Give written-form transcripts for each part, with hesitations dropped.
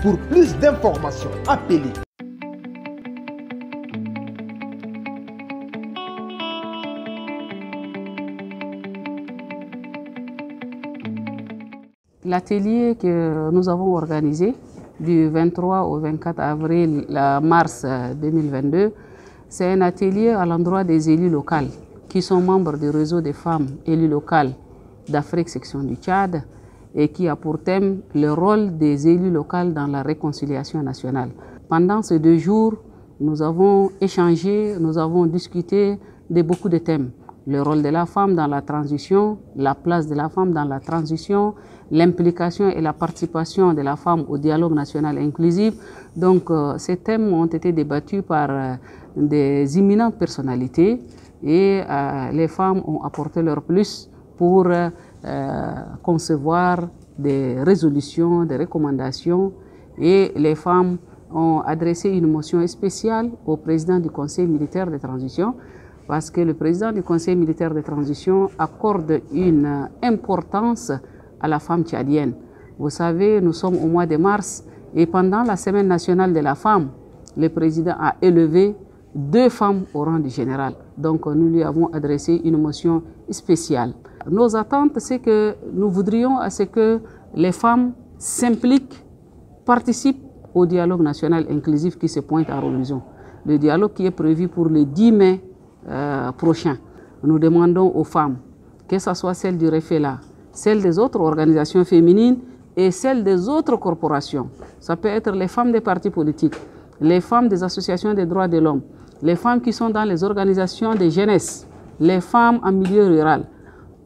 Pour plus d'informations, appelez L'atelier que nous avons organisé du 23 au 24 avril mars 2022, c'est un atelier à l'endroit des élus locaux qui sont membres du réseau des femmes élues locales d'Afrique section du Tchad et qui a pour thème le rôle des élus locaux dans la réconciliation nationale. Pendant ces 2 jours, nous avons échangé, nous avons discuté de beaucoup de thèmes. Le rôle de la femme dans la transition, la place de la femme dans la transition, l'implication et la participation de la femme au dialogue national inclusif. Donc ces thèmes ont été débattus par des imminentes personnalités et les femmes ont apporté leur plus pour concevoir des résolutions, des recommandations, et les femmes ont adressé une motion spéciale au président du Conseil militaire de transition parce que le président du Conseil militaire de transition accorde une importance à la femme tchadienne. Vous savez, nous sommes au mois de mars et pendant la semaine nationale de la femme, le président a élevé 2 femmes au rang du général. Donc nous lui avons adressé une motion spéciale. Nos attentes, c'est que nous voudrions à ce que les femmes s'impliquent, participent au dialogue national inclusif qui se pointe à l'horizon. Le dialogue qui est prévu pour le 10 mai prochain. Nous demandons aux femmes, que ce soit celle du REFELA, celle des autres organisations féminines et celle des autres corporations. Ça peut être les femmes des partis politiques, les femmes des associations des droits de l'homme, les femmes qui sont dans les organisations de jeunesse, les femmes en milieu rural.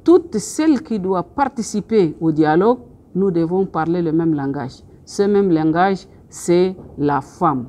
Toutes celles qui doivent participer au dialogue, nous devons parler le même langage. Ce même langage, c'est la femme.